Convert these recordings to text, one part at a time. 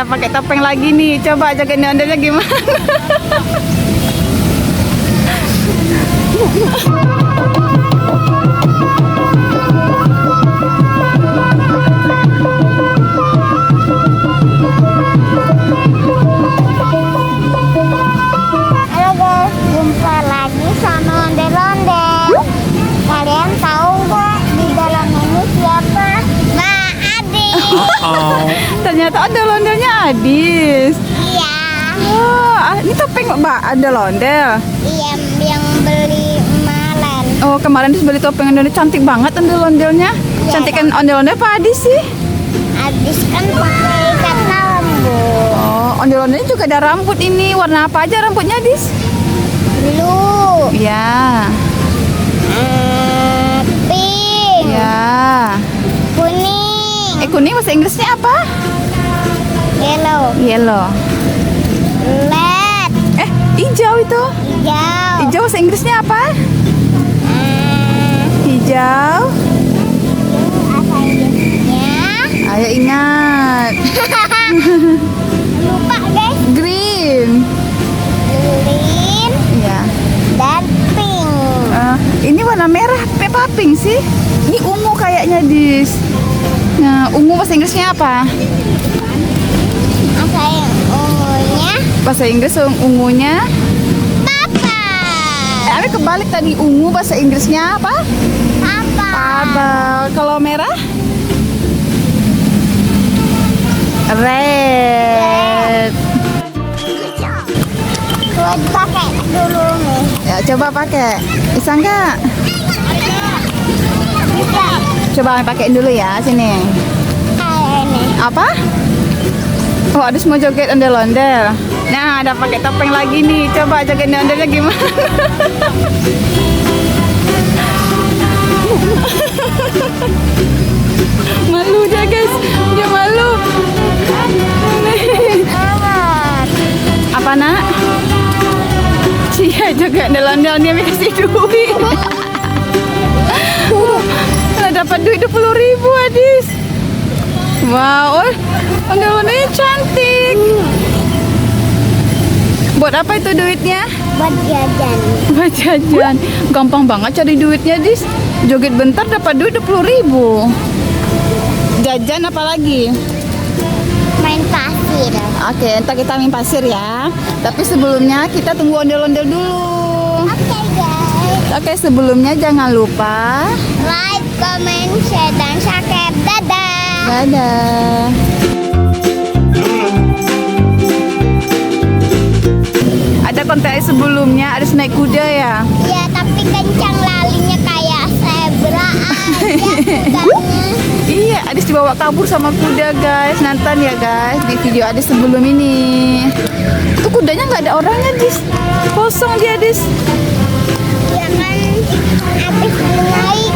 ada pakai topeng lagi nih. Coba joget ondel-ondelnya gimana? Halo guys, jumpa lagi sama ondel-ondel. Kalian tahu nggak di dalam ini siapa? Mbak Adi. Ternyata ondel-ondelnya Adis. Iya. Oh, ini topeng Mbak ondel-ondel. Iya, yang beli kemarin. Oh, kemarin Adis beli topeng ondel-ondel, cantik banget ondel-ondelnya. Iya, Cantik kan ondel-ondel apa Adis sih? Adis kan pakai ikat rambut. Oh, ondel-ondelnya juga ada rambut ini. Warna apa aja rambutnya Adis? Blue, Ya, pink, ya. kuning, Kuning bahasa Inggrisnya apa? yellow, Yellow. red, Hijau itu. hijau. Hijau bahasa Inggrisnya apa? Hijau. Apa Inggrisnya? Ayo ingat. Lupa guys. Green. Green Ya. dan pink. Ini warna merah, Peppa Pink sih. Ini ungu kayaknya Dis. Nah, ungu bahasa Inggrisnya apa? Apa yang ungunya? Bahasa Inggris ungunya. Papa. Abi kebalik tadi, ungu bahasa Inggrisnya apa? Papa. Abal. Kalau merah? Red. Buat pakai dulu nih. Ya, coba pakai. Bisa nggak? Bisa. Coba pakein dulu ya, sini. Kayak ini. Apa? Oh, Adis mau joget ondel-ondel. Nah, ada pakai topeng lagi nih. Coba joget ondel-ondelnya gimana? Malu dia guys, dia malu. Amat. Apa nak? Cia joget ondel-ondel dia kasih duit. Nah, dapat duit 20.000 Adis. Wow, ondel-ondelnya cantik. Buat apa itu duitnya? Buat jajan. Buat jajan. Gampang banget cari duitnya, Dis. Joget bentar dapat duit 20.000. Jajan apa lagi? Main pasir. Oke, entar kita main pasir ya. Tapi sebelumnya kita tunggu ondel-ondel dulu. Oke guys. Oke, sebelumnya jangan lupa Like, comment, share, dan subscribe. Dadah. dadah. Ada konten sebelumnya, ada naik kuda ya. Ya, tapi kencang lalinya kayak zebra aja kudanya. Iya, Adis dibawa kabur sama kuda guys. Nonton ya guys di video Adis sebelum ini. Itu kudanya nggak ada orangnya Dis. Kosong dia Dis. Ya kan habis menaikin.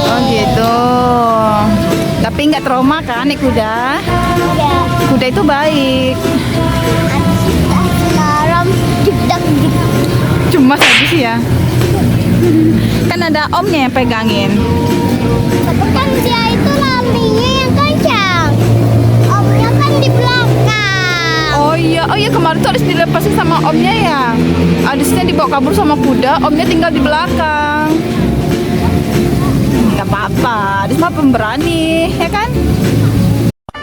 Oh gitu. Tapi nggak trauma kan naik kuda? Udah Kuda itu baik. habis alarm jedak gitu. Cuma saja sih ya. Kan ada omnya yang pegangin. Tapi kan dia itu larinya yang kencang. Omnya kan di belakang. Oh iya kemarin tuh Adis dilepasin sama omnya ya. Adisnya dibawa kabur sama kuda, omnya tinggal di belakang. Gak apa-apa, Adis mah pemberani, ya kan?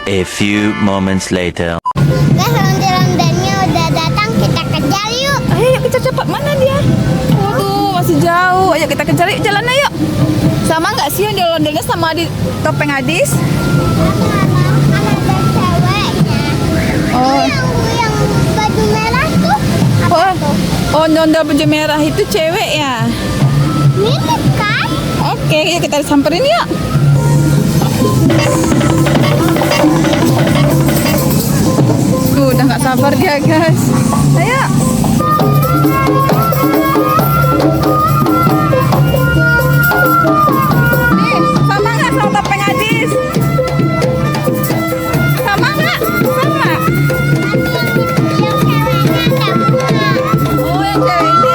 A few moments later. Guys, ondel-ondelnya udah datang, kita kejar yuk. Ayo kita cepat, mana dia? Waduh, masih jauh. Ayo kita kejar, yuk jalan ayo. Sama nggak sih ondel-ondelnya sama di topeng Adis? Kan ada ceweknya. Oh. Yang baju merah tuh apa Oh, tuh? ondel-ondel baju merah itu cewek ya? Mirip kan? Oke, yuk kita samperin yuk. Udah nggak sabar dia guys. Ayo. Nih, sama nggak sama topeng Adis? Sama nggak? Sama. Yang ceweknya ada bunga. Oh, yang cewek ini.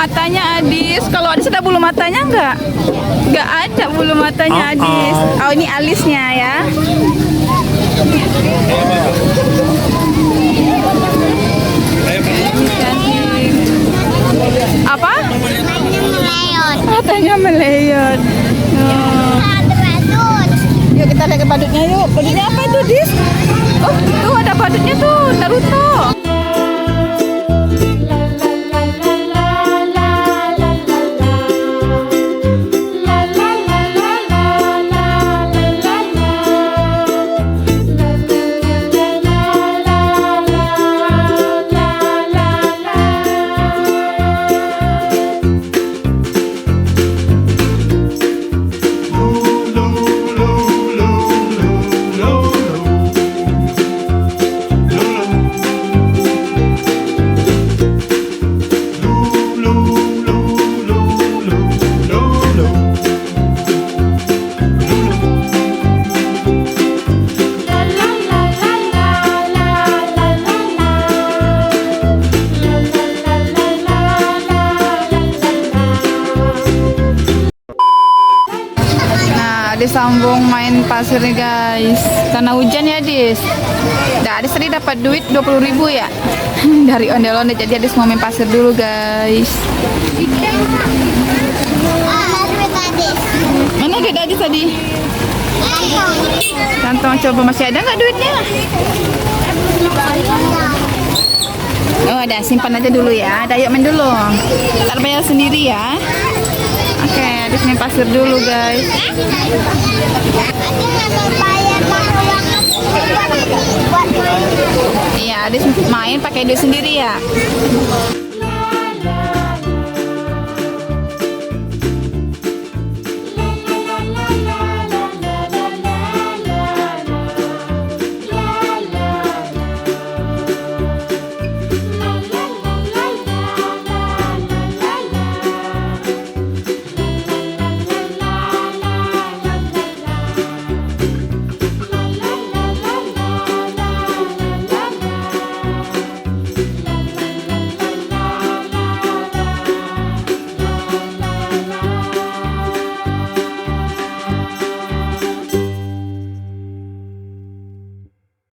matanya Adis. Kalau Adis ada bulu matanya nggak? Nggak ada bulu matanya Adis. Oh ini alisnya ya. Cantik. Apa? Matanya meleyot. Oh. Yuk kita lihat ke badutnya yuk. Badutnya apa itu Dis? Oh tuh ada badutnya tuh Naruto. Disambung main pasir nih guys karena hujan ya Dis. Nah, Adis tadi dapat duit 20.000 ya dari ondel-ondel, jadi Adis mau main pasir dulu guys. Mana duit Adis tadi? Kantong, coba masih ada nggak duitnya? Oh ada, simpan aja dulu ya. Ada, yuk main dulu. Ntar bayar sendiri ya. Oke, Adis main pasir dulu guys. Iya, Adis main pakai duit sendiri ya.